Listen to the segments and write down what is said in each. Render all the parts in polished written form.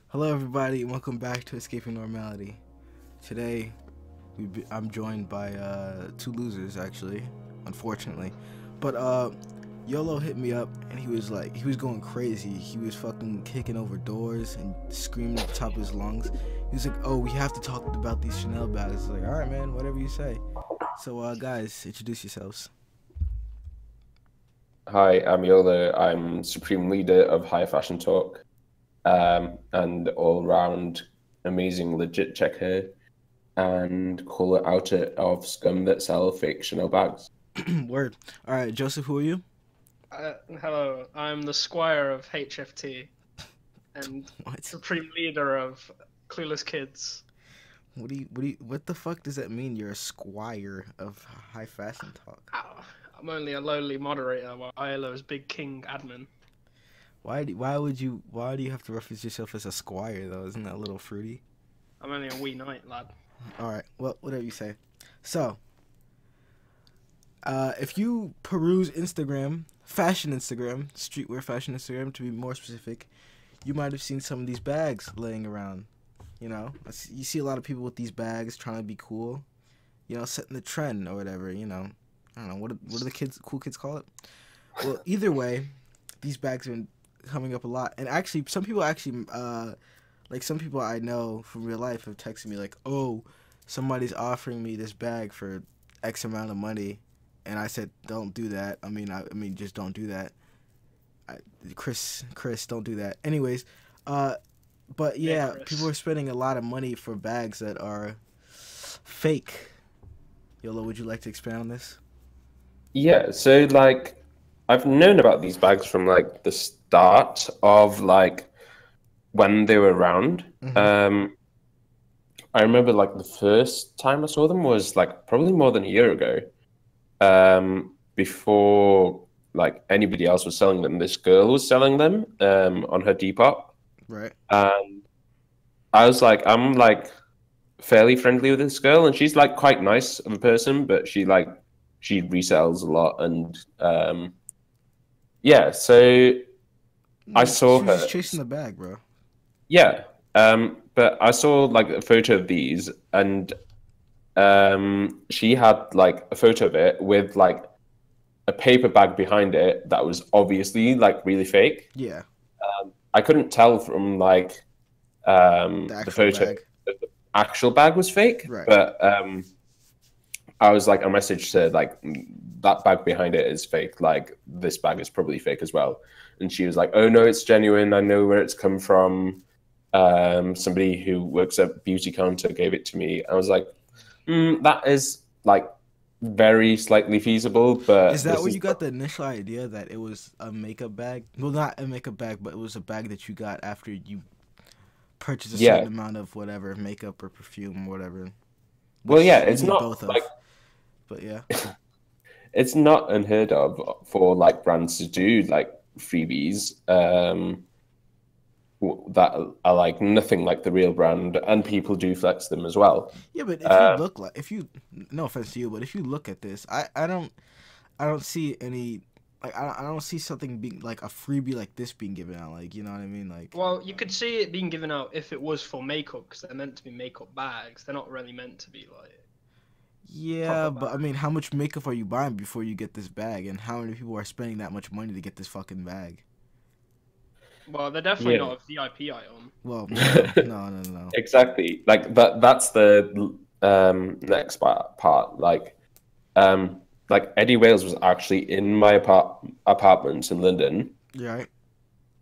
Hello, everybody, and welcome back to Escaping Normality. Today, I'm joined by two losers, actually, unfortunately. But Yolo hit me up, and he was going crazy. He was fucking kicking over doors and screaming at the top of his lungs. He was like, "Oh, we have to talk about these Chanel bags." I was like, "All right, man, whatever you say." So, guys, introduce yourselves. Hi, I'm Yola. I'm Supreme Leader of High Fashion Talk, and all-round amazing legit checker and caller outer of scum that sell fake Chanel bags. Word. All right, Joseph, who are you? Hello, I'm the Squire of HFT and What? Supreme Leader of Clueless Kids. What the fuck does that mean? You're a squire of high fashion talk. Ow. I'm only a lowly moderator while Ilo is Big King admin. Why do you have to reference yourself as a squire though? Isn't that a little fruity? I'm only a wee knight, lad. All right, well, whatever you say. So, if you peruse Instagram, streetwear fashion Instagram to be more specific, you might have seen some of these bags laying around. You know, you see a lot of people with these bags trying to be cool. You know, setting the trend or whatever. You know, I don't know what do the cool kids call it. Well, either way, these bags have been coming up a lot, and actually, some people I know from real life have texted me like, "Oh, somebody's offering me this bag for X amount of money," and I said, "Don't do that." I mean, just don't do that. Chris, don't do that. Anyways, but Hey, yeah, people Chris. are spending a lot of money for bags that are fake. Yolo, would you like to expand on this? Yeah, so like I've known about these bags from like the start of like when they were around. Mm-hmm. Um, I remember like the first time I saw them was like probably more than a year ago. Before like anybody else was selling them, this girl was selling them on her Depop, Right. and I was like, I'm like fairly friendly with this girl, and she's like quite nice of a person, but she resells a lot, and yeah, so I saw She was just her, chasing the bag, bro. yeah, but I saw like a photo of these, and she had like a photo of it with like a paper bag behind it that was obviously like really fake. Yeah, I couldn't tell from like the the actual photo bag. that the actual bag was fake, Right. but I was like, a message said like that bag behind it is fake. Like this bag is probably fake as well. And she was like, "Oh no, it's genuine. I know where it's come from. Somebody who works at beauty counter gave it to me." I was like, that is like very slightly feasible, Is but that this where is you got the initial idea that it was a makeup bag? Well, not a makeup bag, but it was a bag that you got after you purchased a certain yeah. amount of whatever makeup or perfume or whatever, Well, yeah, which you it's need not both like of. But yeah, it's not unheard of for like brands to do like freebies that are like nothing like the real brand, and people do flex them as well. yeah. But if you Uh, look like, if you, no offense to you, but if you look at this, I don't see any. Like I don't see something being like a freebie like this being given out. Like you know what I mean? Like Well, you could see it being given out if it was for makeup, because they're meant to be makeup bags. They're not really meant to be like yeah, proper but I bags. mean, how much makeup are you buying before you get this bag, and how many people are spending that much money to get this fucking bag? Well, they're definitely yeah. not a VIP item. Well, no, no, no, no. Exactly. Like that's the next part. Like Eddie Wales was actually in my apartment in London. You're right.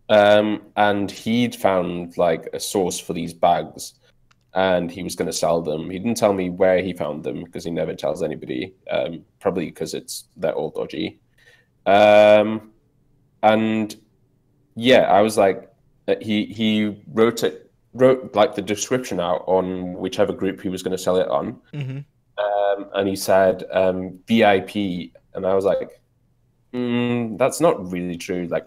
And he'd found like a source for these bags, and he was going to sell them. He didn't tell me where he found them because he never tells anybody. Probably because they're all dodgy. Um, and yeah, I was like, he wrote like the description out on whichever group he was going to sell it on, Mm-hmm. and he said VIP, and I was like, that's not really true. Like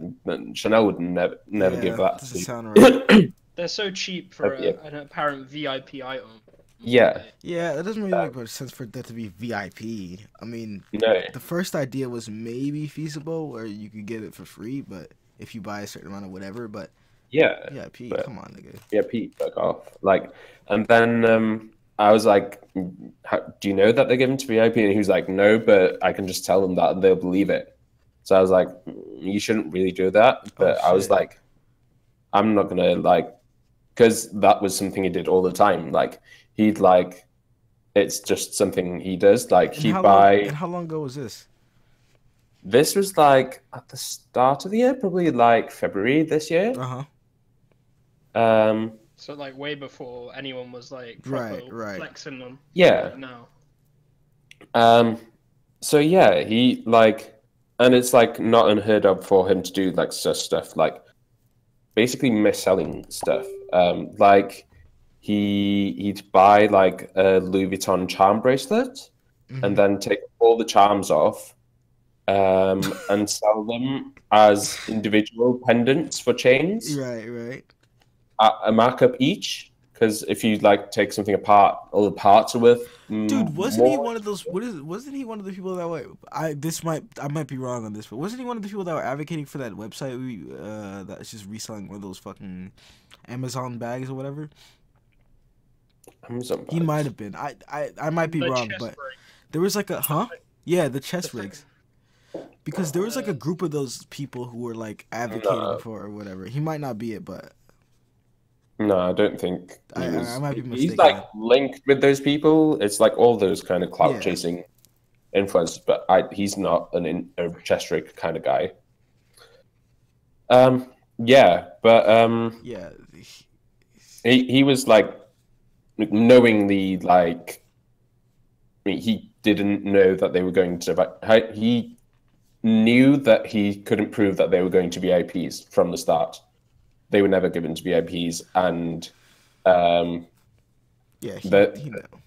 Chanel would never give Yeah, that doesn't sound right. to They're so cheap a for an apparent VIP item. yeah, Like, Yeah, that doesn't really uh, make much sense for that to be VIP. I mean, no, the first idea was maybe feasible where you could get it for free, but if you buy a certain amount of whatever, but Yeah, Yeah, Pete, but come on, nigga. yeah, Pete, fuck off. Like, and then I was like, Do you know that they're given to VIP? And he was like, no, but I can just tell them that and they'll believe it. So I was like, you shouldn't really do that. Oh But I was shit. like, I'm not gonna like, because that was something he did all the time. Like, he'd like, it's just something he does. Like, And he'd how long? And buy. how long ago was this? This was like at the start of the year, probably like February this year. Uh huh. Um, So like way before anyone was like proper Right. flexing them. yeah. Like now. Um, so yeah, he like, and it's like not unheard of for him to do like such stuff, like basically mis-selling stuff. Like he'd buy like a Louis Vuitton charm bracelet and Mhm. then take all the charms off, and sell them as individual pendants for chains Right. at a markup each. Because if you like take something apart, all the parts are worth Dude, wasn't he more. one of those? Wasn't he one of the people that were? I might be wrong on this, but wasn't he one of the people that were advocating for that website that's just reselling one of those fucking Amazon bags or whatever? Amazon He might bags. have been. I might be The wrong, chest but ring. there was like a yeah, the The chest thing. rigs, because there was like a group of those people who were like advocating No, for or whatever. He might not be it, but no, I don't think I he I was. might be He's mistaken like then. linked with those people. It's like all those kind of clout Yeah, chasing influencers, but he's not a chest rig kind of guy. Yeah, but yeah. he was like knowingly like. I mean, he didn't know that they were going to. He knew that he couldn't prove that they were going to be IPs from the start. They were never given to VIPs, and um, Yeah, that he know.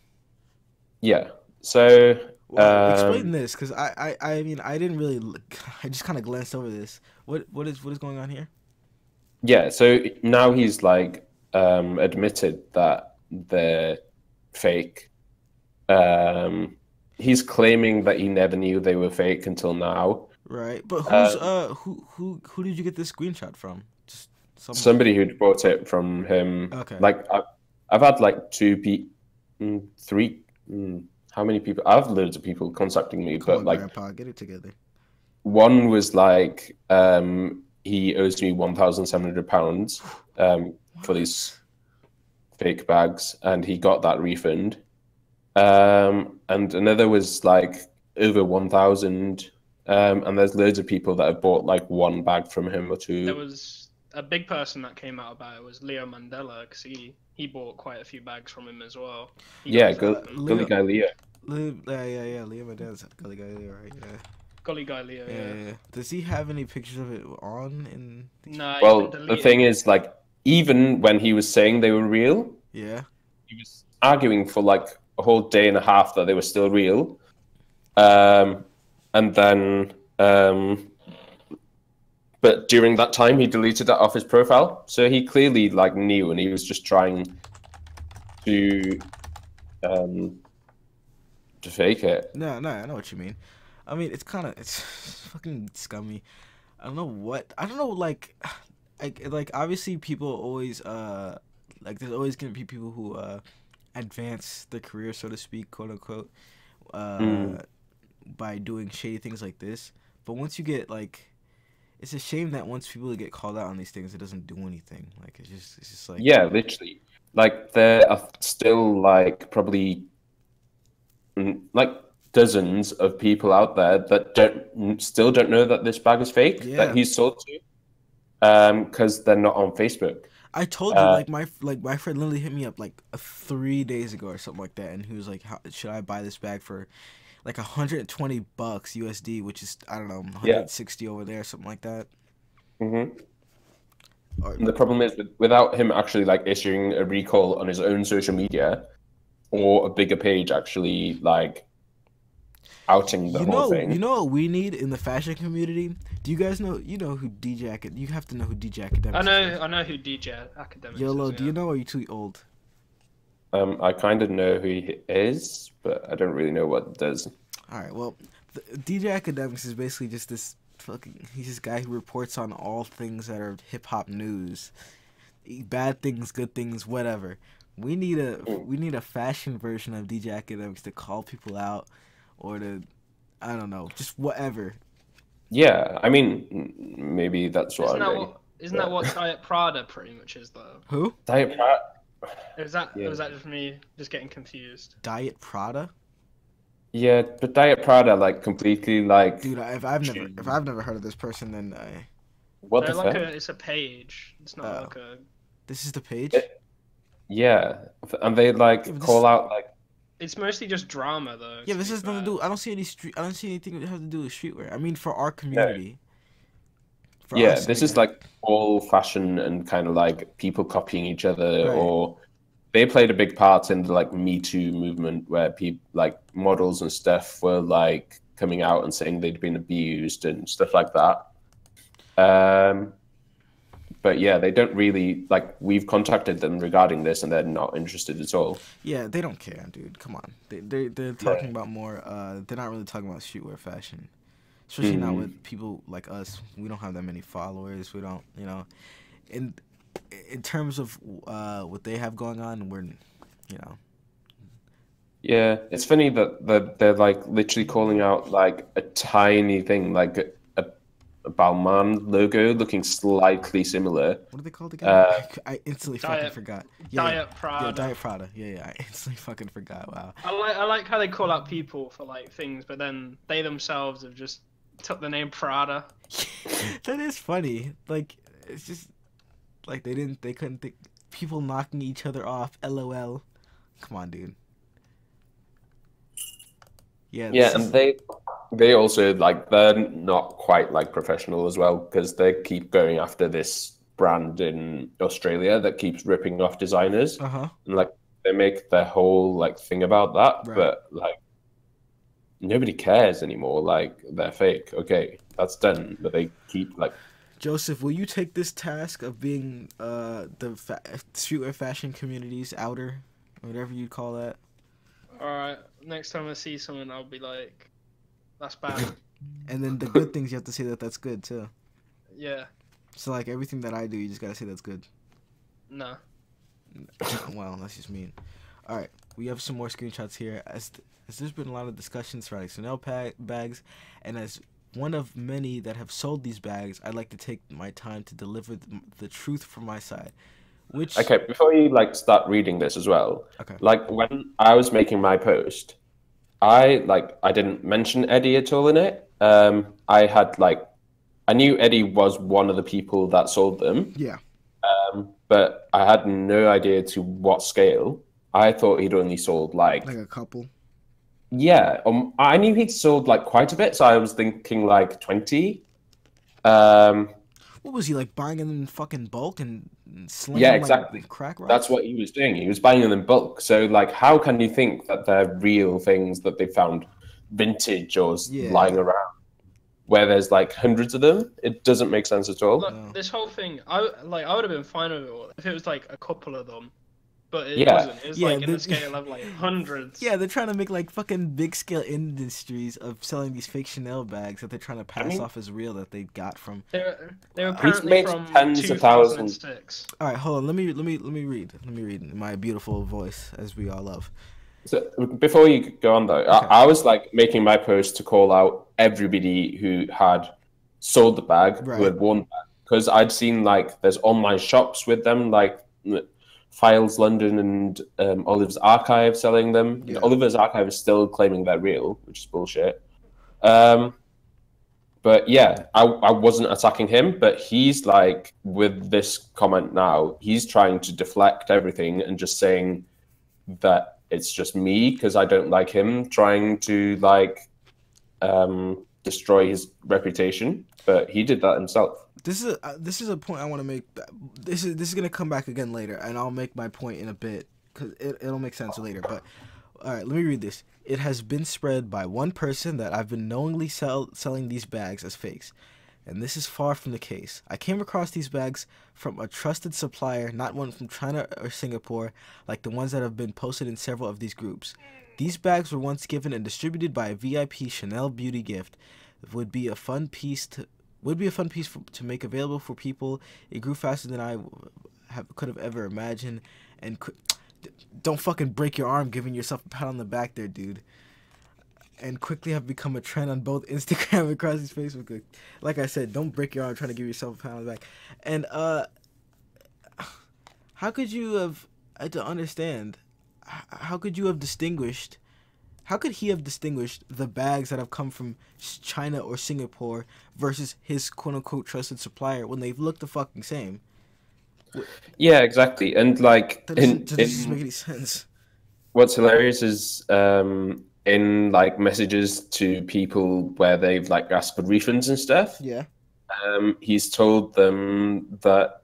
yeah. So Well, explain this, because I mean I didn't really look, I just kind of glanced over this. What is going on here? yeah, so now he's like admitted that they're fake. Um, he's claiming that he never knew they were fake until now. Right, but Um, who did you get this screenshot from? Just somebody. somebody who'd bought it from him. Okay, Like I've had like three. How many people? I have loads of people contacting me, come but on, like Grandpa, get it together. one was like he owes me £1,700 for What? these fake bags, and he got that refund. And another was like over 1,000. And there's loads of people that have bought like one bag from him or There two. was a big person that came out about it was Leo Mandela because he bought quite a few bags from him as well. He got Yeah, his refund. Gully Leo, Guy Leo. yeah, Leo Madad's Gully Guy, right? Yeah. Gully guy Leo, yeah. Yeah. Does he have any pictures of it on in these? Nah, he's been Well, the deleted. thing is, like, even when he was saying they were real, Yeah. he was arguing for like a whole day and a half that they were still real. And then, but during that time, he deleted that off his profile. So he clearly like knew, and he was just trying to um, to fake it. No, I know what you mean. I mean, it's fucking scummy. I don't know what. I don't know, like obviously people always like there's always gonna be people who advance their career, so to speak, quote unquote, Mm. by doing shady things like this. But once you get like, it's a shame that once people get called out on these things, it doesn't do anything. Like it's just like Yeah, literally. Like there are still like probably like dozens of people out there that still don't know that this bag is fake that yeah. he's sold to, because they're not on Facebook. I told you, Uh, my friend literally hit me up like 3 days ago or something like that, and he was like, should I buy this bag for like $120 USD, which is I don't know yeah. 160 over there, something like that. hmm Or And the problem is without him actually like issuing a recall on his own social media or a bigger page actually like outing the whole you thing. know what we need in the fashion community? Do you guys know? You know who DJ You have to know who DJ Academics is. I know who DJ Academics YOLO, is. do you know? Or are you too old? I kind of know who he is, but I don't really know what it does. All right, well, DJ Academics is basically just this fucking. He's this guy who reports on all things that are hip hop news, bad things, good things, whatever. We need a fashion version of DJ Academics to call people out, or to, I don't know, just whatever. Yeah, I mean, maybe that's what I'm doing. Isn't that what Diet Prada pretty much is though? Who? Diet Prada. Or was that just me just getting confused? Diet Prada? Yeah, but Diet Prada like completely like. Dude, if I've never heard of this person, then What the fuck? It's a page. It's not like a. This is the page. Yeah, and they like call out like. It's mostly just drama though. Yeah, this has nothing to do. I don't see anything that has to do with streetwear. I mean, for our community. No. Yeah, this is like all fashion and kind of like people copying each other, right. Or they played a big part in the like Me Too movement, where people like models and stuff were like coming out and saying they'd been abused and stuff like that. But yeah, they don't really like. We've contacted them regarding this, and they're not interested at all. Yeah, they don't care, dude. Come on, they're talking about more. They're not really talking about streetwear fashion, especially not with people like us. We don't have that many followers. We don't, you know, in terms of what they have going on, we're, you know. Yeah, it's funny that they're like literally calling out like a tiny thing, like a Balmain logo looking slightly similar. What are they called again? I instantly fucking forgot. Diet Prada. Yeah, Diet Prada. Yeah, I instantly fucking forgot. Wow. I like how they call out people for like things, but then they themselves have just took the name Prada. That is funny. Like, it's just like they couldn't think. People knocking each other off. LOL. Come on, dude. Yeah. Yeah, and they also like they're not quite like professional as well, because they keep going after this brand in Australia that keeps ripping off designers. And like they make their whole like thing about that, right. But like nobody cares anymore. Like they're fake. Okay, that's done. But they keep like. Joseph, will you take this task of being the streetwear fashion community's outer, or whatever you call that? Alright, next time I see someone, I'll be like, that's bad. And then the good things, you have to say that that's good, too. Yeah. So, like, everything that I do, you just gotta say that's good. No. Well, that's just mean. Alright, we have some more screenshots here. As there's been a lot of discussions surrounding Chanel bags, and as one of many that have sold these bags, I'd like to take my time to deliver the truth from my side. Okay, before you like start reading this as well, okay. Like when I was making my post, I didn't mention Eddie at all in it. I knew Eddie was one of the people that sold them. Yeah. But I had no idea to what scale. I thought he'd only sold like a couple. Yeah, I knew he'd sold like quite a bit, so I was thinking like 20. What was he like, buying them in fucking bulk and slinging yeah, exactly. Like crack rocks? That's what he was doing. He was buying them in bulk. So like, how can you think that they're real things that they found vintage or lying around, where there's like hundreds of them? It doesn't make sense at all. Look, this whole thing, I would have been fine with it if it was like a couple of them. But it wasn't. It was like in the scale of like hundreds. Yeah, they're trying to make like fucking big scale industries of selling these fake Chanel bags that they're trying to pass off as real that they got from. They were apparently from tens of thousands. All right, hold on. Let me read. Let me read in my beautiful voice, as we all love. So before you go on though, okay. I was like making my post to call out everybody who had sold the bag, who had worn the bag, because I'd seen like there's online shops with them, like Files London and Oliver's Archive selling them. Yeah. Oliver's Archive is still claiming they're real, which is bullshit. But yeah, I wasn't attacking him, but he's like, with this comment now, he's trying to deflect everything and just saying that it's just me because I don't like him, trying to like destroy his reputation. But he did that himself. This is a point I want to make. This is gonna come back again later, and I'll make my point in a bit because it'll make sense later. But all right, let me read this. It has been spread by one person that I've been knowingly selling these bags as fakes, and this is far from the case. I came across these bags from a trusted supplier, not one from China or Singapore, like the ones that have been posted in several of these groups. These bags were once given and distributed by a VIP Chanel beauty gift. would be a fun piece to to make available for people. It grew faster than I could have ever imagined. And don't fucking break your arm giving yourself a pat on the back there, dude. And quickly have become a trend on both Instagram and Crossie's Facebook. Like I said, don't break your arm trying to give yourself a pat on the back. And how could you have, I don't understand, how could you have distinguished, how could he have distinguished the bags that have come from China or Singapore versus his quote-unquote trusted supplier when they look the fucking same? Yeah, exactly. And like, that doesn't make any sense. What's hilarious is in like messages to people where they've like asked for refunds and stuff. Yeah. He's told them that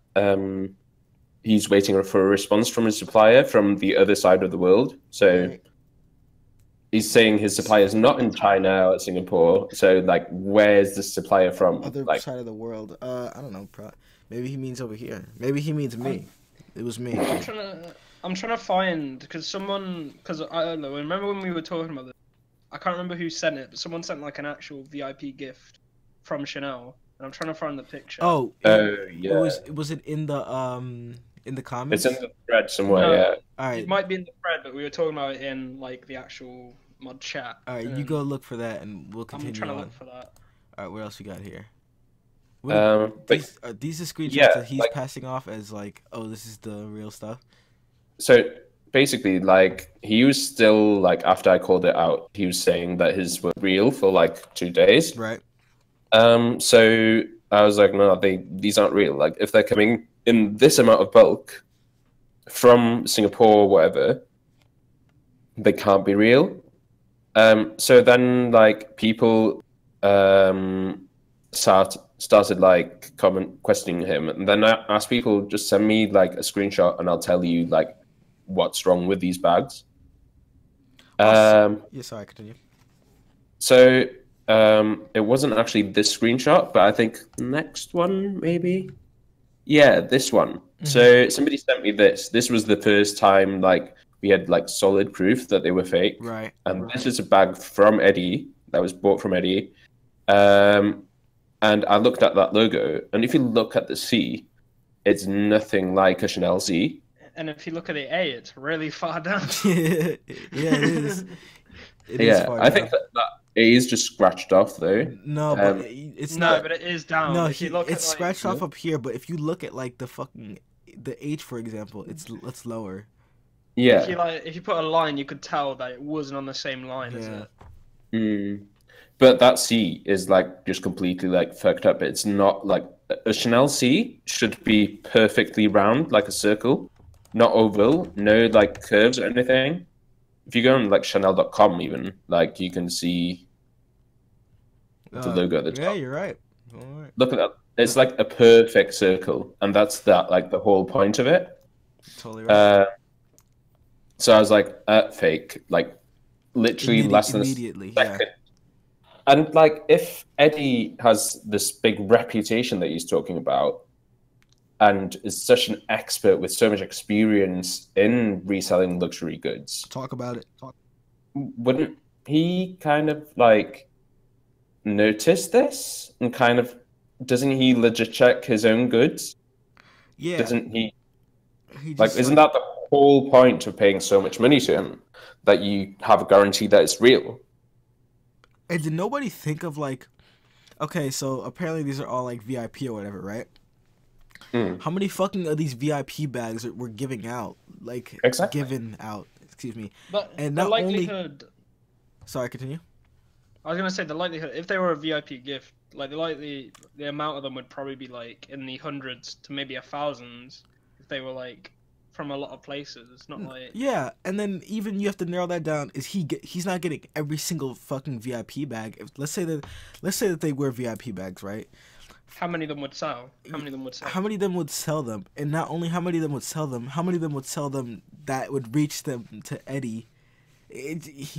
he's waiting for a response from his supplier from the other side of the world. So Right. He's saying his supplier is not in China or Singapore. So like, where's the supplier from? Other like, side of the world. I don't know. Maybe he means over here. Maybe he means me. It was me. I'm trying to find because I don't know. Remember when we were talking about this? I can't remember who sent it, but someone sent like an actual VIP gift from Chanel, and I'm trying to find the picture. Oh, yeah. Was it in the comments? It's in the thread somewhere. No, yeah. All right. It might be in the thread, but we were talking about it in like the actual mod chat. All right, you go look for that, and we'll continue. I'm trying to on. look for that. All right, what else we got here? These are screenshots that he's passing off as like, oh, this is the real stuff. So basically, like, he was still like, after I called it out, he was saying that his were real for like 2 days. Right. So I was like, no, these aren't real. Like, if they're coming in this amount of bulk from Singapore or whatever, they can't be real. So then like people started like questioning him, and then I asked people, just send me like a screenshot and I'll tell you like what's wrong with these bags. Yeah, sorry, continue. So it wasn't actually this screenshot, but I think the next one maybe. Yeah, this one. Mm-hmm. So somebody sent me this. This was the first time like we had like solid proof that they were fake. Right. And this is a bag from Eddie that was bought from Eddie. And I looked at that logo, and if you look at the C, it's nothing like a Chanel Z. And if you look at the A, it's really far down. Yeah, it is. It is far I down. think that A is just scratched off though. No, but it's not. But it is down. No, it's scratched off up here. But if you look at like the H, for example, it's lower. Yeah. If you put a line, you could tell that it wasn't on the same line as it. But that C is like just completely like fucked up. It's not like a Chanel C should be perfectly round, like a circle, not oval, no like curves or anything. If you go on like Chanel.com even, like you can see the logo at the top. Yeah, you're right. All right. Look at that. It's like a perfect circle, and that's like the whole point of it. Totally right. So I was like, fake, like literally less than immediately, a second. Yeah. And like, if Eddie has this big reputation that he's talking about, and is such an expert with so much experience in reselling luxury goods, talk about it. Wouldn't he kind of like notice this and kind of doesn't he legit check his own goods? Yeah. Doesn't he? Like, isn't that the whole point of paying so much money to him, that you have a guarantee that it's real? And did nobody think of like, okay, so apparently these are all like VIP or whatever, right? How many fucking of these VIP bags we're giving out? Like, exactly. Given out, excuse me. But and the not likelihood... Sorry, continue. I was going to say the likelihood, if they were a VIP gift, like the amount of them would probably be like in the hundreds to maybe 1,000s if they were like from a lot of places. It's not like... Yeah, and then even you have to narrow that down. He's not getting every single fucking VIP bag. Let's say that they wear VIP bags, right? How many of them would sell? How many of them would sell them? And not only how many of them would sell them, how many of them would sell them that would reach them to Eddie? If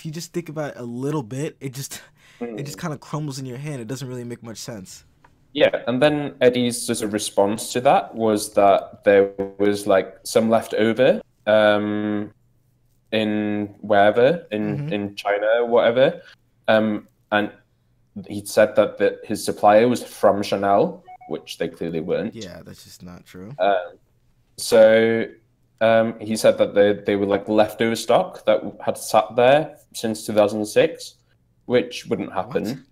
you just think about it a little bit, it just kind of crumbles in your hand. It doesn't really make much sense. Yeah, and then Eddie's sort of response to that was that there was like some left over in wherever in China or whatever, and he said that his supplier was from Chanel, which they clearly weren't. Yeah, that's just not true. So he said that they were like leftover stock that had sat there since 2006, which wouldn't happen.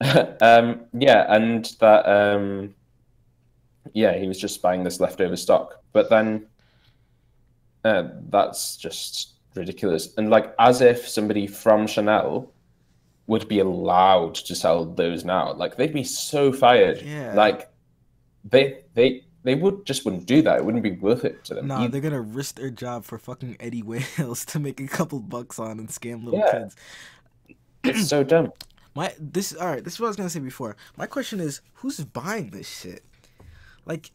Yeah, and that yeah, he was just buying this leftover stock. But then that's just ridiculous. And like, as if somebody from Chanel would be allowed to sell those now. Like, they'd be so fired. Yeah. Like, they wouldn't do that. It wouldn't be worth it to them. Nah, they're gonna risk their job for fucking Eddie Wailes to make a couple bucks on and scam little kids. It's so dumb. This is what I was gonna say before. My question is, who's buying this shit? Like,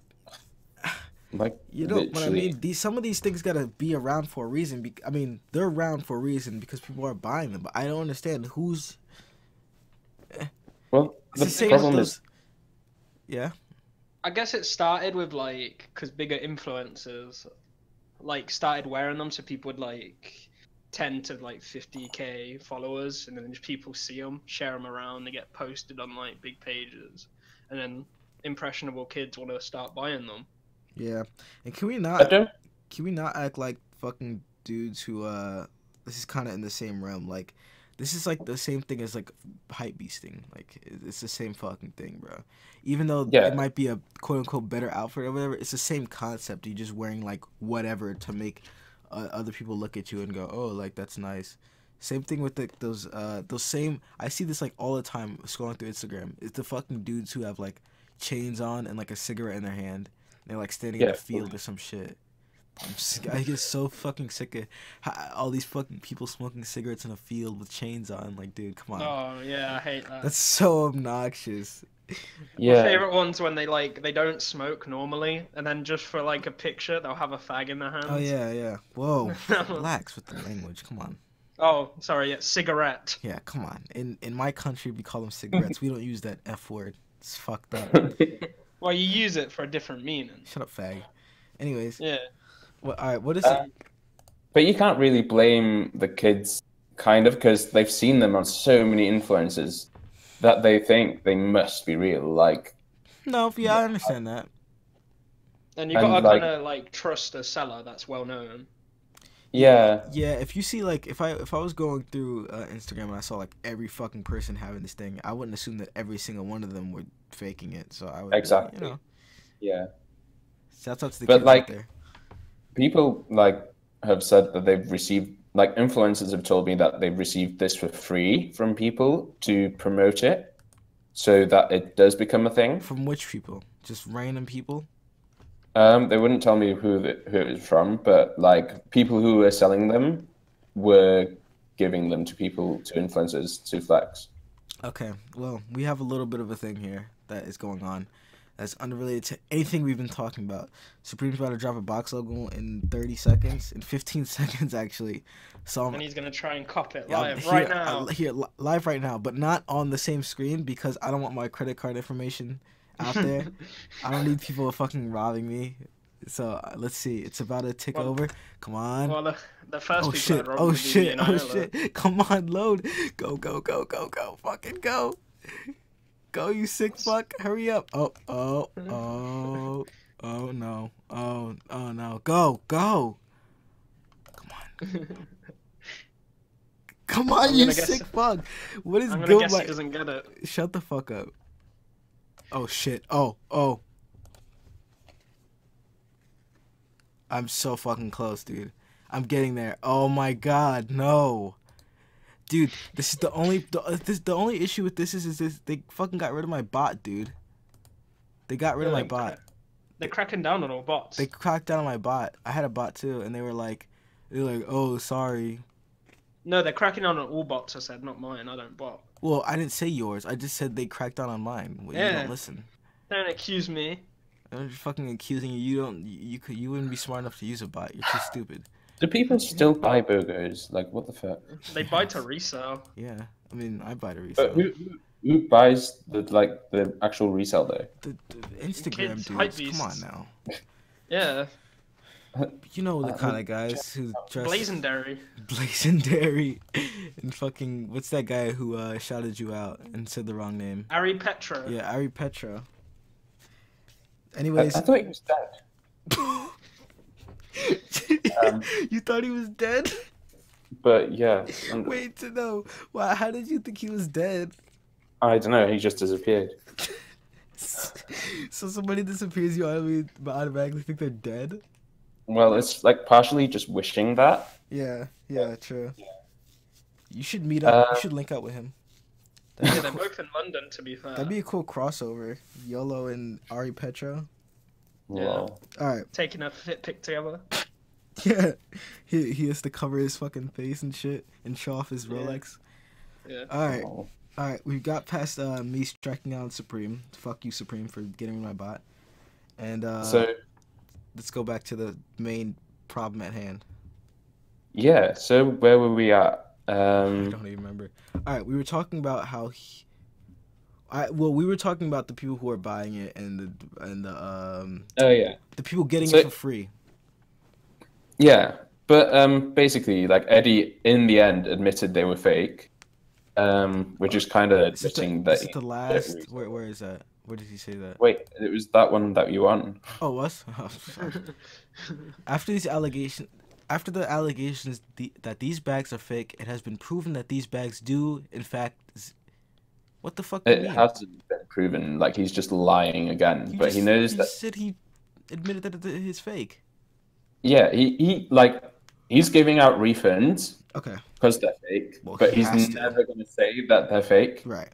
you know what I mean? Some of these things gotta be around for a reason. I mean, they're around for a reason because people are buying them. But I don't understand who's. Well, the problem is, yeah. I guess it started with like because bigger influencers like started wearing them, so people would like 10 to like 50k followers, and then just people see them, share them around, they get posted on like big pages, and then impressionable kids want to start buying them. Yeah, and can we not act like fucking dudes who this is kind of in the same realm. Like, this is like the same thing as like hype beasting. Like, it's the same fucking thing, bro. Even though it might be a quote unquote better outfit or whatever, it's the same concept. You're just wearing like whatever to make other people look at you and go, oh, like that's nice. Same thing with those same. I see this like all the time scrolling through Instagram. It's the fucking dudes who have like chains on and like a cigarette in their hand. They're like standing in a field or some shit. I get so fucking sick of all these fucking people smoking cigarettes in a field with chains on. Like, dude, come on. Oh yeah, I hate that. That's so obnoxious. Yeah. My favorite ones when they don't smoke normally, and then just for like a picture, they'll have a fag in their hands. Oh yeah. Whoa, relax with the language. Come on. Oh, sorry. Yeah, cigarette. Yeah, come on. In my country, we call them cigarettes. We don't use that F word. It's fucked up. Well, you use it for a different meaning. Shut up, fag. Anyways. Yeah. Well, all right. What is it? But you can't really blame the kids, kind of, because they've seen them on so many influencers that they think they must be real. Like, no, yeah, I understand that. And you gotta kind of like trust a seller that's well known. Yeah. Yeah, if you see like if I was going through Instagram and I saw like every fucking person having this thing, I wouldn't assume that every single one of them were faking it. So I would exactly. You know. Yeah. Shouts out to the kids like, out there. People like have said that they've received, like, influencers have told me that they've received this for free from people to promote it, so that it does become a thing. From which people? Just random people? They wouldn't tell me who it was from, but like people who were selling them were giving them to influencers to flex. Okay, well, we have a little bit of a thing here that is going on that's unrelated to anything we've been talking about. Supreme's about to drop a box logo in 30 seconds, in 15 seconds actually. So and he's gonna try and cop it live right now. Live right now, but not on the same screen because I don't want my credit card information out there. I don't need people fucking robbing me. So let's see. It's about to tick over. Come on. Well, the first oh shit! Oh shit! Oh shit! Come on, load. Go! Fucking go! Go, you sick fuck! Hurry up! Oh no! Oh no! Go! Come on! Come on, you sick fuck! What is I'm good? Gonna guess he doesn't get it. Shut the fuck up! Oh shit! Oh! I'm so fucking close, dude. I'm getting there. Oh my god, no. Dude, this is the only issue with this is they fucking got rid of my bot, dude. They got rid of my bot. They're cracking down on all bots. They cracked down on my bot. I had a bot too, and they were like, oh, sorry. No, they're cracking down on all bots, I said, not mine. I don't bot. Well, I didn't say yours. I just said they cracked down on mine. Well, yeah. You don't listen. Don't accuse me. I'm just fucking accusing you. You wouldn't be smart enough to use a bot. You're too stupid. Do people still buy burgers? Like, what the fuck? They buy to resell. Yeah, I mean, I buy to resell. But who buys the actual resell though? The Instagram dudes. Come on now. Yeah. You know the kind of guys who dress Blazendary. Blazendary and fucking what's that guy who shouted you out and said the wrong name? Ari Petra. Yeah, Ari Petra. I Anyways, thought he was dead. you thought he was dead? But yeah, Wait to know. Why? How did you think he was dead? I don't know. He just disappeared. So somebody disappears, you automatically think they're dead? Well, it's like partially just wishing that. Yeah, true. You should meet up. You Uh, should link up with him. Yeah, they're both in London, to be fair. That'd be a cool crossover. YOLO and Ari Petra. Yeah. Well, Alright. Taking a fit pic together. Yeah. He has to cover his fucking face and shit and show off his Yeah. Rolex. Yeah. Alright. well, Alright, we got past me striking out Supreme. Fuck you, Supreme, for getting rid of my bot. And so let's go back to the main problem at hand. yeah. So where were we at? I don't even remember. Alright, we were talking about how we were talking about the people who are buying it and Oh yeah. the people getting So- it for free. Yeah, but basically, like Eddie, in the end, admitted they were fake, which is kind of Is this admitting that. the he- last? Where is that? Where did he say that? Wait, it was that one that you won. Oh, was? After the allegations that these bags are fake, it has been proven that these bags do, in fact. What the fuck do you It mean? hasn't been proven. Like he's just lying again, but he knows he that. said he admitted that it is fake. Yeah, he's giving out refunds Okay, because they're fake, Well, but he he's has to. never going to say that they're fake. right.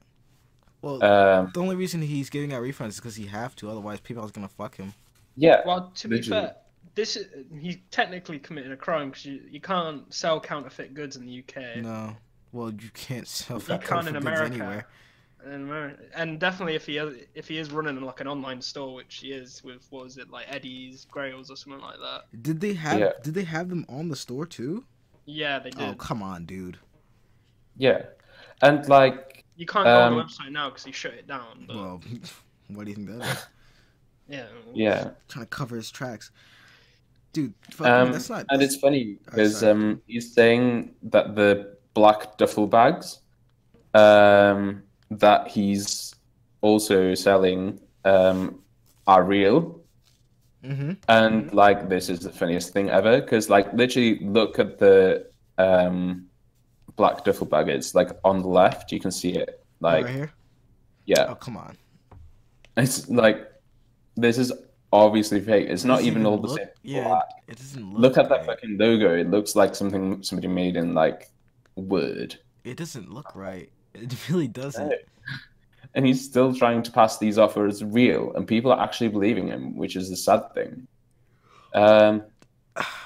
Well, Um, the only reason he's giving out refunds is because he have to. Otherwise, people are gonna fuck him. yeah, Well, to be literally. fair, he's technically committing a crime because you can't sell counterfeit goods in the UK. No. Well, you can't sell You fat can't in goods America. anywhere. And definitely if he is running like an online store, which he is with, what was it, like Eddie's Grails or something like that. Did they have? Yeah. Did they have them on the store too? Yeah, they did. Oh, come on, dude. Yeah, and like You can't go on the Um, website now because he shut it down. But Well, what do you think that is? yeah, yeah. Trying to cover his tracks, dude. Fucking, that's not. And it's funny because sorry. he's saying that the black duffel bags that he's also selling are real. Mm-hmm. And like this is the funniest thing ever because like literally look at the black duffel bag. It's like on the left, you can see it. Like Right here. yeah, Oh, come on. it's like this is obviously fake. It's not Doesn't even all the look- same. Yeah, black. it doesn't look. Look at that right. fucking logo. It looks like something somebody made in like Word. It doesn't look right. It really doesn't. No. And he's still trying to pass these off as real, and people are actually believing him, which is the sad thing.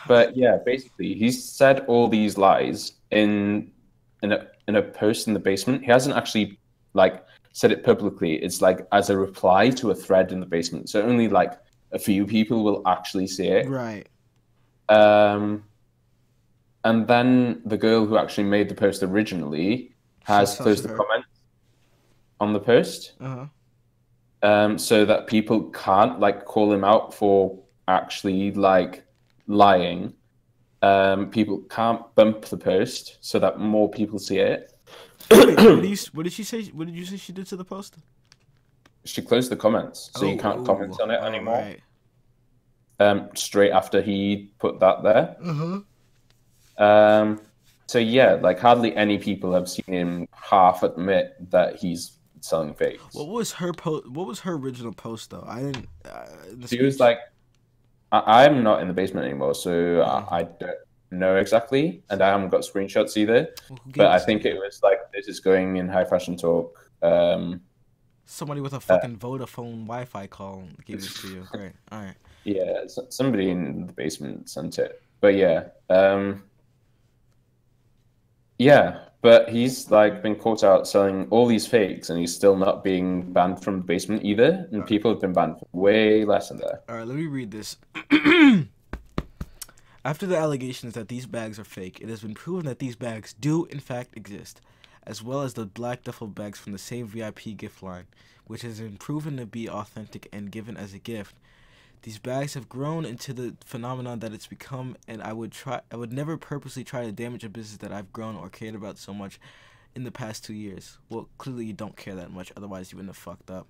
But yeah, basically, he's said all these lies in a post in the basement. He hasn't actually like said it publicly. It's like as a reply to a thread in the basement, so only like a few people will actually see it. Right. And then the girl who actually made the post originally has She closed the her. comment on the post, Uh huh. so that people can't like call him out for actually like lying. People can't bump the post so that more people see it. What did she say? What did you say she did to the post? She closed the comments, so you can't comment on it Oh, anymore. Right. Straight after he put that there. Uh-huh. So yeah, like hardly any people have seen him half admit that he's selling fakes. What was her post? What was her original post though? I didn't. She was like, I'm not in the basement anymore, so I don't know exactly, and I haven't got screenshots either. Well, who gave But I this think to you? it was like, this is going in high fashion talk. Somebody with a fucking Vodafone Wi-Fi call gave this to you. Great. All right. Yeah, somebody in the basement sent it. But yeah, yeah, but he's like been caught out selling all these fakes, and he's still not being banned from the basement either. And people have been banned for way less than that. All right. Let me read this. After the allegations that these bags are fake, it has been proven that these bags do in fact exist, as well as the black duffel bags from the same VIP gift line, which has been proven to be authentic and given as a gift. These bags have grown into the phenomenon that it's become, and I would never purposely try to damage a business that I've grown or cared about so much in the past 2 years. Well, clearly you don't care that much, otherwise you wouldn't have fucked up.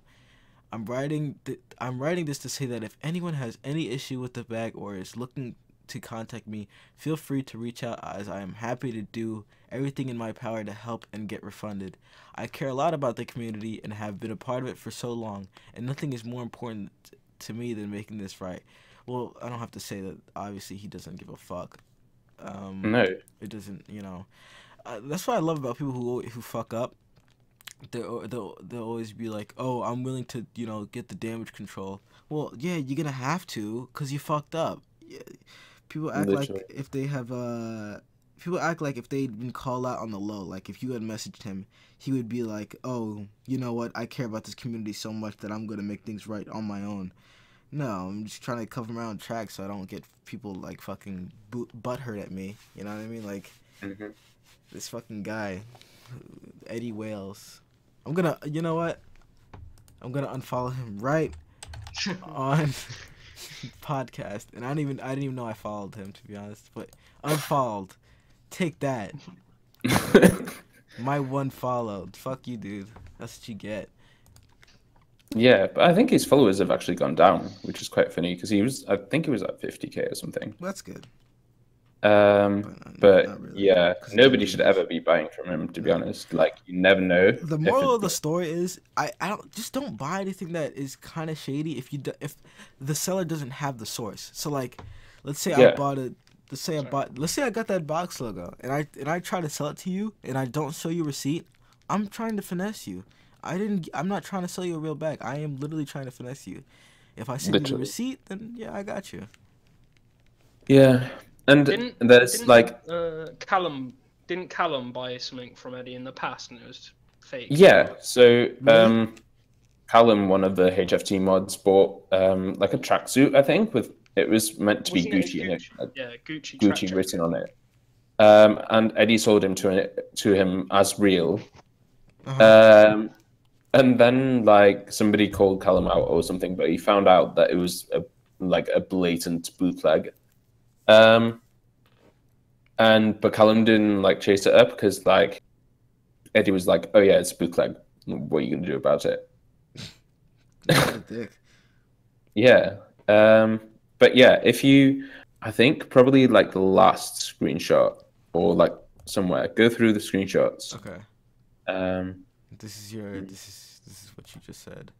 I'm writing this to say that if anyone has any issue with the bag or is looking to contact me, feel free to reach out, as I am happy to do everything in my power to help and get refunded. I care a lot about the community and have been a part of it for so long, and nothing is more important to me than making this right. Well, I don't have to say that. Obviously, he doesn't give a fuck. No. It doesn't. That's what I love about people who fuck up. They'll always be like, oh, I'm willing to get the damage control. Well, yeah, you're gonna have to, cause you fucked up. Yeah. People act Literally. like if they have People act like if they'd been called out on the low, like if you had messaged him, he would be like, oh, you know what, I care about this community so much that I'm gonna make things right on my own. No, I'm just trying to cover my own tracks so I don't get people like fucking butthurt at me. You know what I mean? Like this fucking guy, Eddie Wailes. You know what? I'm gonna unfollow him right on podcast, and I didn't even know I followed him, to be honest. But unfollowed, take that. My one followed. Fuck you, dude. That's what you get. Yeah, but I think his followers have actually gone down, which is quite funny because I think he was at 50K or something. That's good. But not really, yeah, 'cause nobody should ever be buying from him, to be honest. Like, you never know. The moral of the story is I don't buy anything that is kind of shady if the seller doesn't have the source. So like, let's say I bought it. Let's say I got that box logo and I try to sell it to you and I don't show you receipt. I'm trying to finesse you. I'm not trying to sell you a real bag. I am literally trying to finesse you. If I send you the receipt, then yeah, I got you. Yeah. And Callum buy something from Eddie in the past and it was fake? Yeah, so Really? Callum, one of the HFT mods, bought like a tracksuit, I think, it was meant to be Gucci in it. Yeah, Gucci written on it. And Eddie sold him to him as real. And then like somebody called Callum out or something, but he found out that it was a blatant bootleg. But Callum didn't like chase it up because like Eddie was like, "Oh yeah, it's bootleg. What are you gonna do about it?" What a dick. Yeah. But yeah, I think probably like the last screenshot or like somewhere, go through the screenshots. Okay. This is what you just said.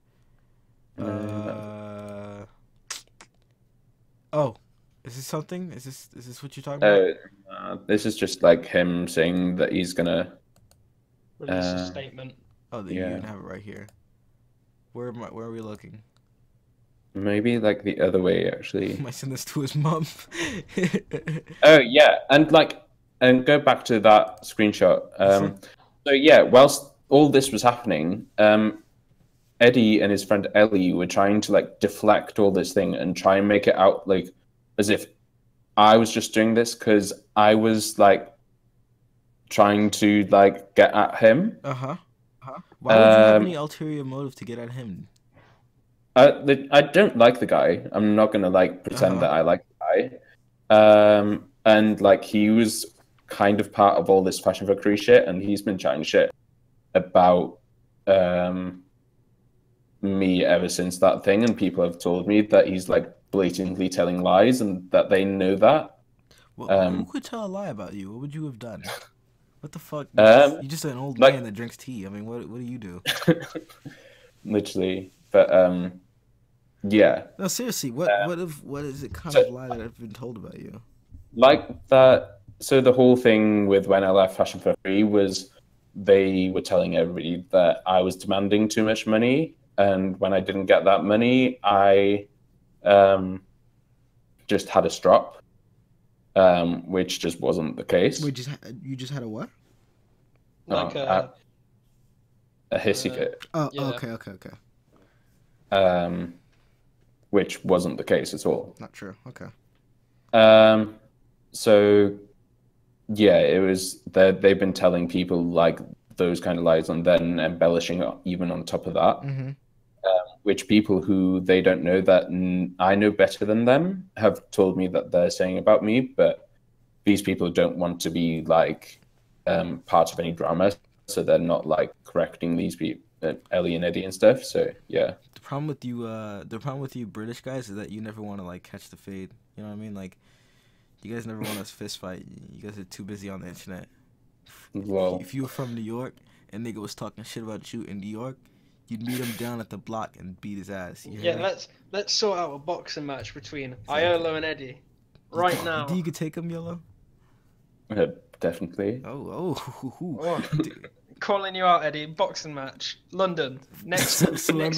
Oh, is this something? Is this what you're talking about? This is just like him saying that he's gonna release a statement. Oh, you even have it right here. Where are we looking? Maybe like the other way, actually. Might send this to his mom. Oh yeah, and go back to that screenshot. So yeah, whilst all this was happening, Eddie and his friend Ellie were trying to like deflect all this thing and try and make it out like as if I was just doing this because I was like trying to like get at him. Why would you have any ulterior motive to get at him? I don't like the guy. I'm not gonna like pretend that I like the guy. And like he was kind of part of all this fashion fuckery shit, and he's been chatting shit about me ever since that thing, and people have told me that he's like blatantly telling lies and that they know that. Well, who could tell a lie about you? What would you have done? What the fuck? You're just an old man that drinks tea. I mean, what do you do? Literally, but yeah. No, seriously, what is it kind of lie that I've been told about you? Like that. So the whole thing with when I left Fashion for Free was they were telling everybody that I was demanding too much money, and when I didn't get that money, I just had a strop, which just wasn't the case. Wait, you just had a what? Like a hissy fit. Oh, yeah. Okay. Which wasn't the case at all. Not true. Okay. So yeah, it was that they've been telling people like those kind of lies and then embellishing even on top of that. which people who they don't know that I know better than them have told me that they're saying about me, but these people don't want to be like part of any drama, so they're not like correcting these people, Ellie and Eddie and stuff. So yeah. The problem with you British guys is that you never want to like catch the fade. You know what I mean? Like, you guys never want to fist fight. You guys are too busy on the internet. Well, If you were from New York and nigga was talking shit about you in New York, you'd meet him down at the block and beat his ass. You hear Yeah, me? let's sort out a boxing match between Exactly. Iolo and Eddie right now. Do you could take him, Yellow? definitely. Oh, calling you out, Eddie. Boxing match, London next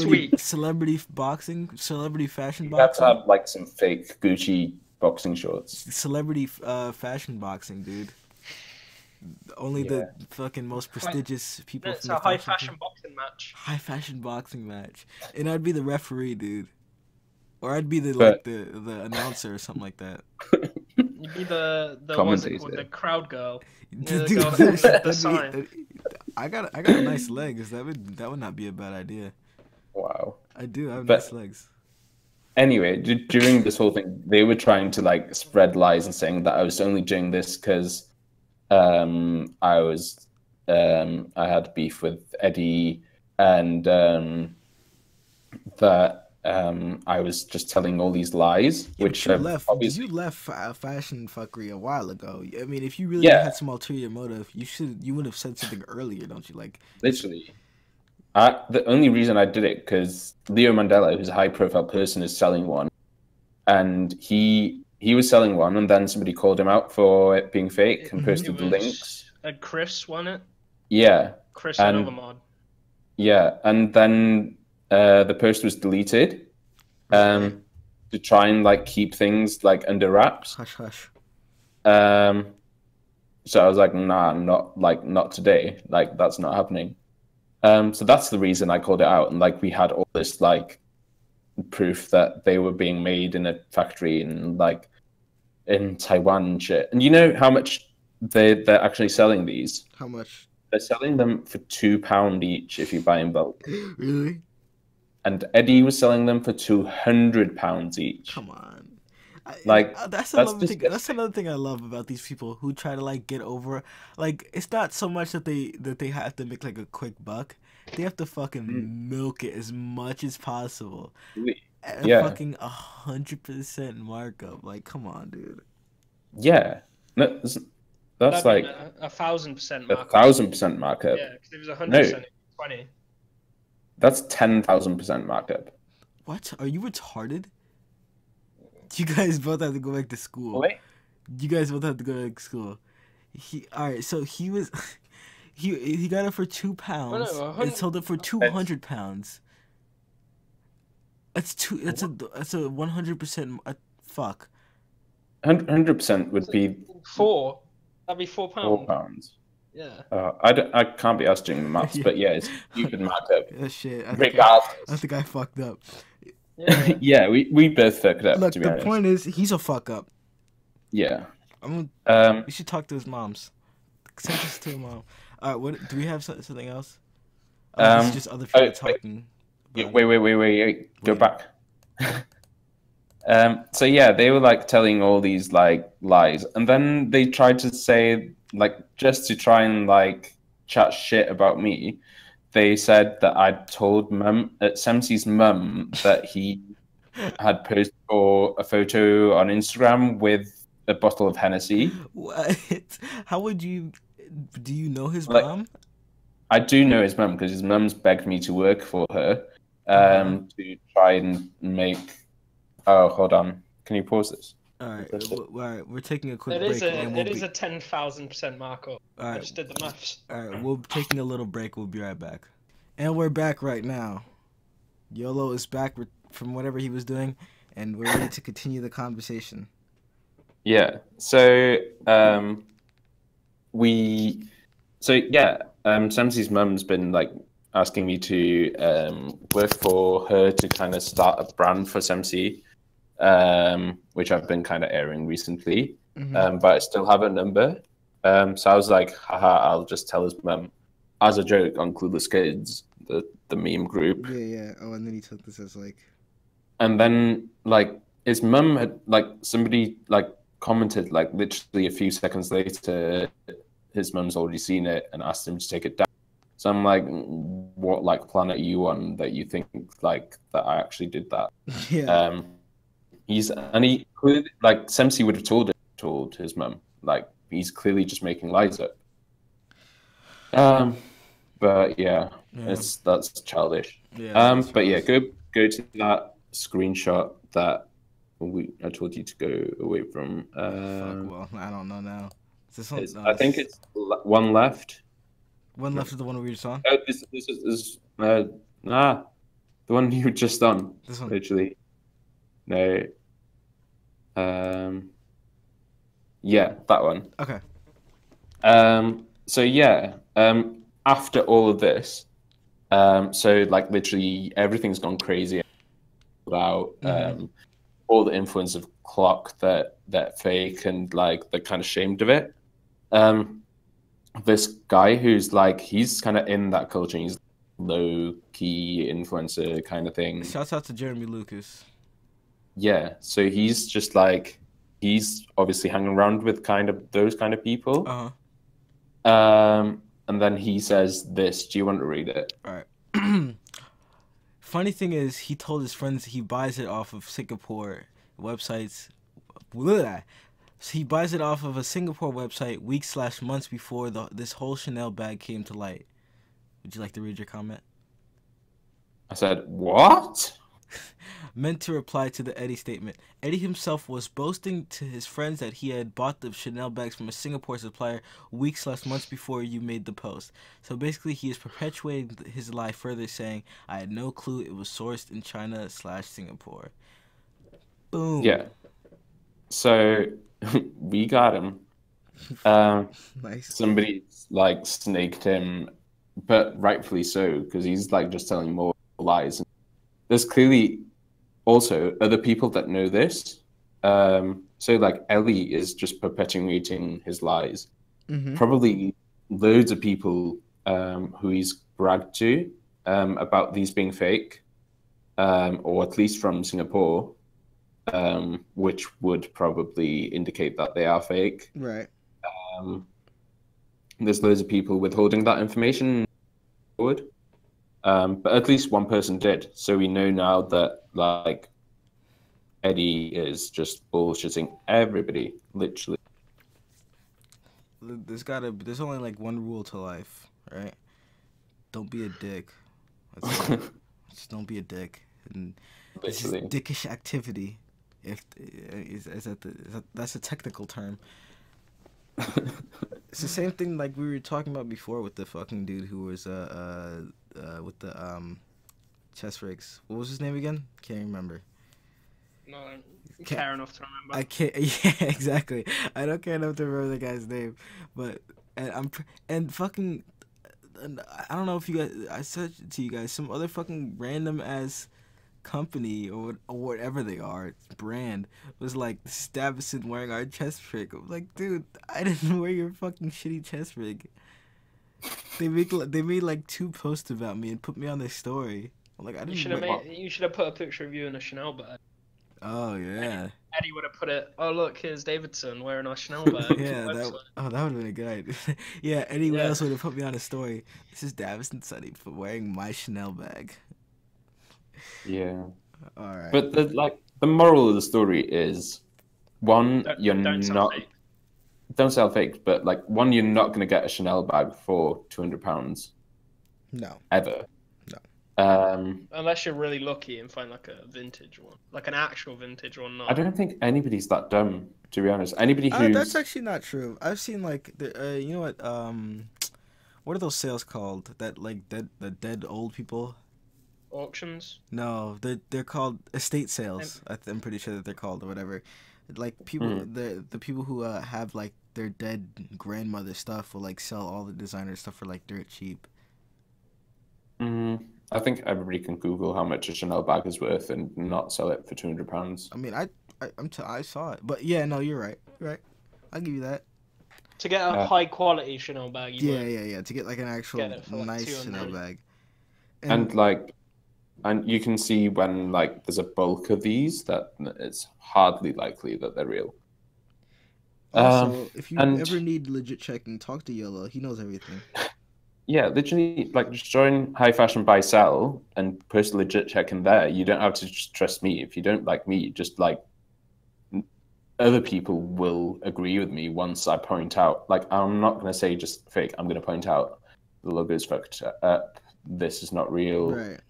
week. Celebrity boxing, celebrity fashion You have to boxing. have like some fake Gucci boxing shorts. Celebrity fashion boxing, dude. Only the fucking most prestigious people. It's from a the high fashion fashion boxing match. high fashion boxing match, and I'd be the referee, dude, or I'd be the the announcer or something like that. You'd be the what's it called, the crowd girl. Dude, The girl that that'd the sign. I got nice legs. That would not be a bad idea. Wow. I do. I have But- nice legs. Anyway, during this whole thing, they were trying to like spread lies and saying that I was only doing this because I was I had beef with Eddie and that I was just telling all these lies, Yeah, which but you left. obviously You left fashion fuckery a while ago. I mean, if you really Yeah. had some ulterior motive, you would have said something earlier, don't you? Like, literally. The only reason I did it because Leo Mandela, who's a high-profile person, is selling one, and he was selling one, and then somebody called him out for it being fake and posted the links. Chris won it. Yeah, Chris And- another mod. yeah, and then the post was deleted to try and like keep things like under wraps. hush, hush. So I was like, nah, not today. Like that's not happening. So that's the reason I called it out, and like we had all this like proof that they were being made in a factory in like in Taiwan and shit. And you know how much they're actually selling these? How much? They're selling them for £2 each if you buy in bulk. Really? And Eddie was selling them for £200 each. Come on. That's that's another thing. disgusting. That's another thing I love about these people who try to like get over. Like, it's not so much that they have to make like a quick buck. They have to fucking milk it as much as possible. At Yeah. fucking 100% markup. Like, come on, dude. Yeah, that's That'd like be a 1,000% a markup. 1,000% markup. Yeah, because it was 100%, No. it was 20. That's 10,000% markup. What? Are you retarded? You guys both have to go back to school. Wait. You guys both have to go back to school. Alright, so he was he got it for £2 no, and sold it for £200. That's a 100% fuck. 100% would be Four. That'd be £4. £4. Yeah. I can't be asked doing the maths, but yeah, it's stupid markup. Oh, shit. I Regardless. think I fucked up. Yeah. Yeah, we both fucked up, Look, to be the honest. point is, he's a fuck up. Yeah. We should talk to his moms. Send this to his mom. Alright, what do we have something else? This is just other people talking. Yeah, about it. wait. Go Wait. back. So yeah, they were like telling all these like lies, and then they tried to say like just to try and like chat shit about me. They said that I'd told Semsi's mum that he had posted a photo on Instagram with a bottle of Hennessy. What? How would you? Do you know his Like- mom? I do know his mum because his mum's begged me to work for her to try and make. Oh, hold on. Can you pause this? All right, we're taking a quick It is break, and we'll a be. 10,000% markup. All I right, just did the maths. all right, we're taking a little break. We'll be right back, and we're back right now. YOLO is back from whatever he was doing, and we're ready to continue the conversation. Yeah. So Semsi's mum's been like asking me to work for her to kind of start a brand for Semsi, which I've been kind of airing recently. Mhm. But I still have a number. So I was like, haha, I'll just tell his mum as a joke on Clueless Kids the meme group. Yeah. Oh, and then he took this as like. And then like his mum had like somebody like commented like literally a few seconds later, his mum's already seen it and asked him to take it down. So I'm like, what like planet are you on that you think like that I actually did that? Yeah. He clearly, like Semsi would have told his mum, like he's clearly just making lies up. But yeah, that's childish. Yeah. But yeah, go to that screenshot that I told you to go away from. Fuck. Well, I don't know now. Is this one? I think it's one left. One left of the one we just on. This is the one you were just on. This one. Literally. No. Yeah, that one. Okay. So yeah. After all of this, so like literally everything's gone crazy about all the influence of clock that fake and like they're kind of ashamed of it. This guy who's like he's kind of in that culture, he's low key influencer kind of thing. Shouts out to Jeremy Lucas. Yeah, so he's just like he's obviously hanging around with kind of those kind of people. And then he says this. Do you want to read it? All right. Funny thing is, he told his friends he buys it off of Singapore websites. Blah. So he buys it off of a Singapore website weeks/months before this whole Chanel bag came to light. Would you like to read your comment? I said, what? Meant to reply to the Eddie statement. Eddie himself was boasting to his friends that he had bought the Chanel bags from a Singapore supplier weeks/months before you made the post. So basically, he is perpetuating his lie further, saying, I had no clue it was sourced in China/Singapore. Boom. Yeah. So we got him. Nice. Somebody like snaked him, but rightfully so, because he's like just telling more lies. There's clearly also other people that know this. So like Ellie is just perpetuating his lies. Probably loads of people who he's bragged to about these being fake, or at least from Singapore, which would probably indicate that they are fake. Right. There's loads of people withholding that information forward. But at least one person did. So we know now that like Eddie is just bullshitting everybody, literally. There's only like one rule to life, right? Don't be a dick. Just don't be a dick. And this is dickish activity. That's a technical term. It's the same thing like we were talking about before with the fucking dude who was with the chest rigs. What was his name again? Can't remember. No, I don't care enough to remember. I can't. Yeah, exactly. I don't care enough to remember the guy's name, but and fucking. And I don't know if you guys. I said to you guys some other fucking random ass company or whatever they are brand was like Stavison wearing our chest rig. I'm like, dude, I didn't wear your fucking shitty chest rig. They made like 2 posts about me and put me on their story. I'm like, I didn't. You should have put a picture of you in a Chanel bag. Oh yeah. Eddie would have put it. Oh look, here's Davidson wearing our Chanel bag. Yeah, that would have been a good idea. Yeah, Eddie Wailes would have put me on a story. This is Davison Sunny for wearing my Chanel bag. Yeah. All right. But the moral of the story is, one, don't sell fake, but like one, you're not going to get a Chanel bag for £200. No. Ever. No. Unless you're really lucky and find like a vintage one, like an actual vintage one. I don't think anybody's that dumb, to be honest. Anybody who's that's actually not true. I've seen like you know what are those sales called? That like the dead old people. Auctions? No, they're called estate sales. I'm pretty sure that they're called or whatever. Like people, the people who have like their dead grandmother stuff will like sell all the designer stuff for like dirt cheap. I think everybody can Google how much a Chanel bag is worth and not sell it for £200. I mean, I saw it, but yeah, no, you're right. You're right. I'll give you that. To get a high quality Chanel bag, yeah. To get like an actual like nice Chanel bag. And like, and you can see when like there's a bulk of these that it's hardly likely that they're real. Also, if you And ever need legit checking, talk to Yellow. He knows everything. yeah, literally, like just join High Fashion Buy Sell and post a legit check in there. You don't have to just trust me. If you don't like me, just like other people will agree with me once I point out. Like, I'm not going to say just fake. I'm going to point out the logo's fucked up. This is not real. Right.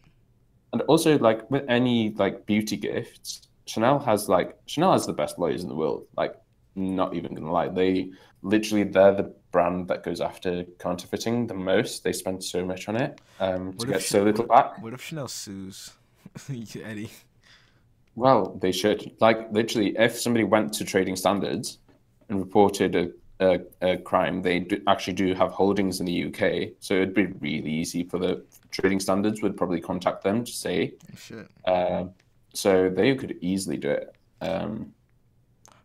And also, like with any like beauty gifts, Chanel has the best lawyers in the world. Like, not even gonna lie, they're the brand that goes after counterfeiting the most. They spend so much on it to get so little back. What if Chanel sues Eddie? Well, they should. Like, literally, if somebody went to trading standards and reported a crime, they actually do have holdings in the UK, so it'd be really easy for the trading standards would probably contact them to say. Shit. So they could easily do it.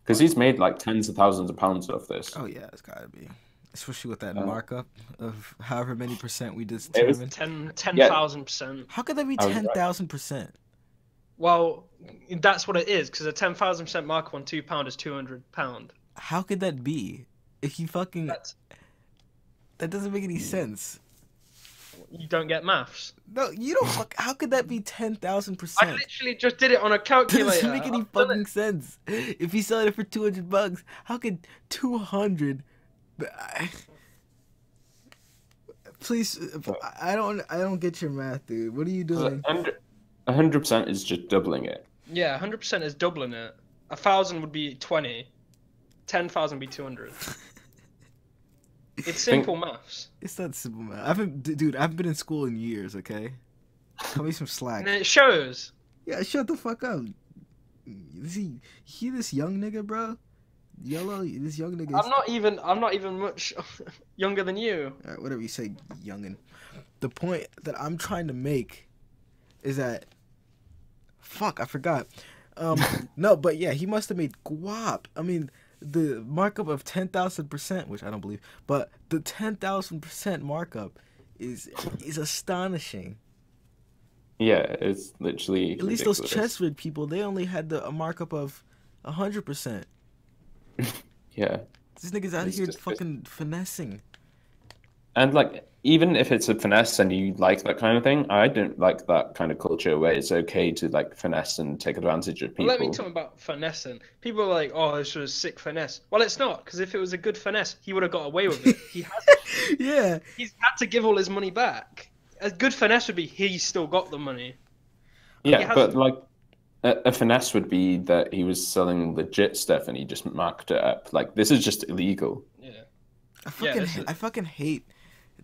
Because he's made like tens of thousands of pounds off this. Oh yeah, it's gotta be. Especially with that markup of however many percent we just It was determined. 10,000%. How could that be I was right. 10,000%? Well, that's what it is, because a 10,000% markup on £2 is £200. How could that be? If you fucking... That doesn't make any sense. You don't get maths. No, you don't fuck... How could that be 10,000%? I literally just did it on a calculator. That doesn't make any fucking sense. If you sell it for $200, how could 200... Please, I don't get your math, dude. What are you doing? 100% is just doubling it. Yeah, 100% is doubling it. 1,000 would be 20. 10,000 would be 200. It's simple maths. It's not simple math. I haven't been in school in years. Okay, cut me some slack. And it shows. Yeah, shut the fuck up. You hear this young nigga, bro? Yellow, this young nigga. I'm not even much younger than you. All right, whatever you say, youngin. The point that I'm trying to make is that, fuck, I forgot. No, but yeah, he must have made guap. I mean, the markup of 10,000%, which I don't believe, but the 10,000% markup is astonishing. Yeah, it's literally at least ridiculous. Those chest rig people, they only had a markup of 100%. Yeah. This nigga's out here fucking finessing. And like, even if it's a finesse and you like that kind of thing, I don't like that kind of culture where it's okay to like finesse and take advantage of people. Well, let me talk about finessing. People are like, "Oh, this was a sick finesse." Well, it's not, because if it was a good finesse, he would have got away with it. He hasn't. Yeah. He's had to give all his money back. A good finesse would be he's still got the money. Yeah, but like a finesse would be that he was selling legit stuff and he just marked it up. Like, this is just illegal. Yeah. I fucking hate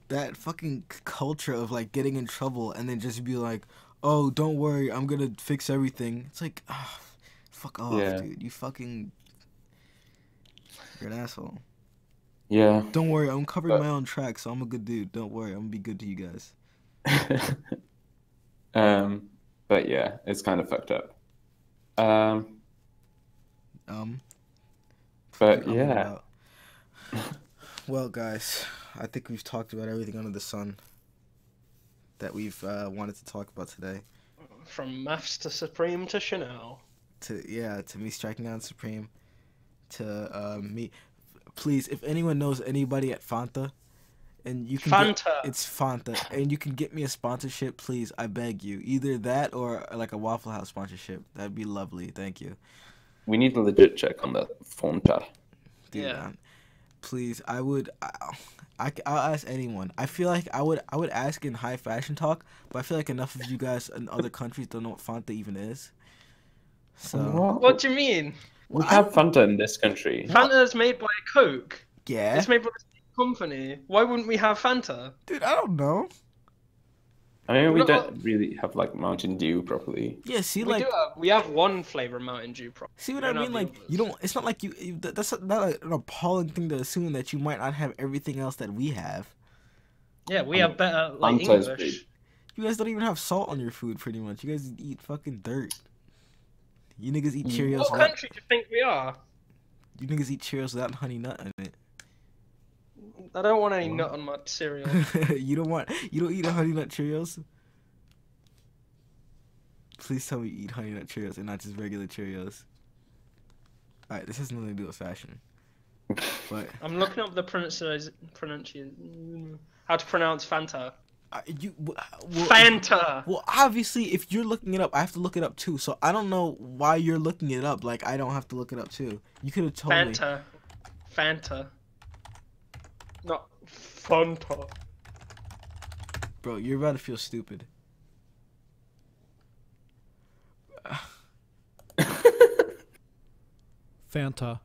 that fucking culture of like getting in trouble and then just be like, "Oh, don't worry, I'm gonna fix everything." It's like, oh, fuck off, dude. You're an asshole. Yeah. Don't worry, I'm covering my own tracks, so I'm a good dude. Don't worry, I'm gonna be good to you guys. But yeah, it's kind of fucked up. But yeah. Well, guys, I think we've talked about everything under the sun that we've wanted to talk about today. From maths to Supreme to Chanel. To me striking out Supreme. To me, please, if anyone knows anybody at Fanta, and you can it's Fanta, and you can get me a sponsorship, please, I beg you. Either that or like a Waffle House sponsorship. That'd be lovely. Thank you. We need a legit check on that Fanta. Dude, yeah. Man, please, I'll ask anyone. I feel like I would ask in High Fashion Talk, but I feel like enough of you guys in other countries don't know what Fanta even is. So what do you mean? We have Fanta in this country. Fanta is made by Coke. Yeah. It's made by the same company. Why wouldn't we have Fanta? Dude, I don't know. I mean, we don't really have like Mountain Dew properly. Yeah, see, we have one flavor of Mountain Dew. See what I mean? Like, you don't. It's not like you. That's not an appalling thing to assume that you might not have everything else that we have. Yeah, we have better like English. You guys don't even have salt on your food, pretty much. You guys eat fucking dirt. You niggas eat Cheerios. What country do you think we are? You niggas eat Cheerios without honey nut in it. I don't want any nut on my cereal. You don't eat a honey nut Cheerios? Please tell me you eat Honey Nut Cheerios and not just regular Cheerios. Alright, this has nothing to do with fashion. But I'm looking up the how to pronounce Fanta. Fanta. Well, obviously, if you're looking it up, I have to look it up too. So I don't know why you're looking it up. Like I don't have to look it up too. You could have told me. Fanta. Not Fanta. Bro, you're about to feel stupid. Fanta.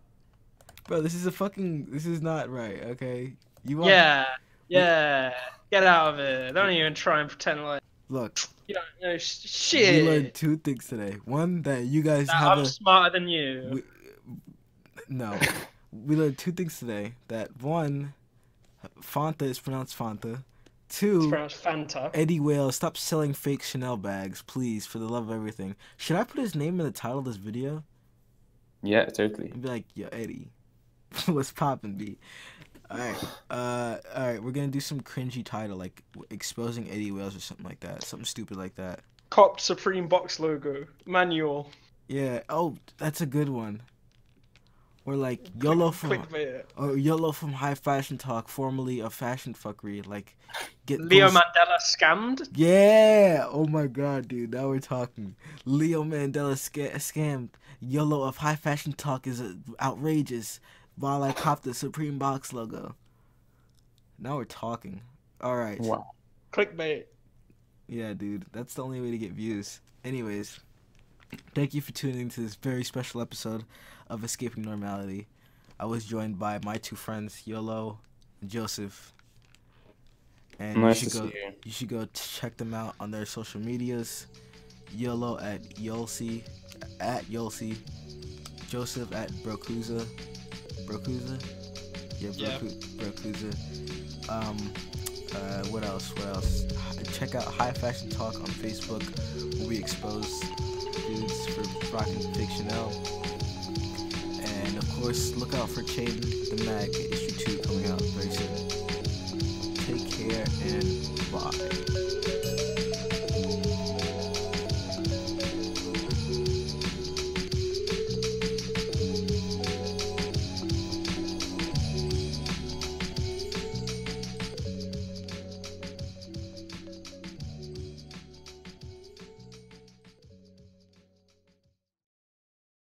Bro, this is not right, okay? You want Yeah. Get out of it. Don't even try and pretend like Look. you don't know shit. We learned 2 things today. One, that you guys I'm smarter than you. No. We learned 2 things today. That one, Fanta is pronounced Fanta. 2, It's pronounced Fanta. Eddie Wailes, stop selling fake Chanel bags, please, for the love of everything. Should I put his name in the title of this video? Yeah, totally. And be like, yo, Eddie, what's poppin', B? Alright, we're gonna do some cringy title, like exposing Eddie Wailes or something like that. Something stupid like that. Cop Supreme Box logo. Manual. Yeah, oh, that's a good one. Or like YOLO from High Fashion Talk, formerly of Fashion Fuckery. Like, Leo Mandela scammed. Yeah. Oh my god, dude. Now we're talking. Leo Mandela scammed. YOLO of High Fashion Talk is outrageous. While I copped the Supreme Box logo. Now we're talking. All right. Wow. Clickbait. Yeah, dude. That's the only way to get views. Anyways, thank you for tuning into this very special episode of Escaping Normality. I was joined by my 2 friends, YOLO and Joseph. And nice you should go check them out on their social medias. YOLO at Yolsi, Joseph at Brokuza. Yeah, Brokuza. What else? Check out High Fashion Talk on Facebook, where we expose dudes for rocking fake Chanel. And of course, look out for Chaden the Mag issue 2 coming out very soon. Take care and bye.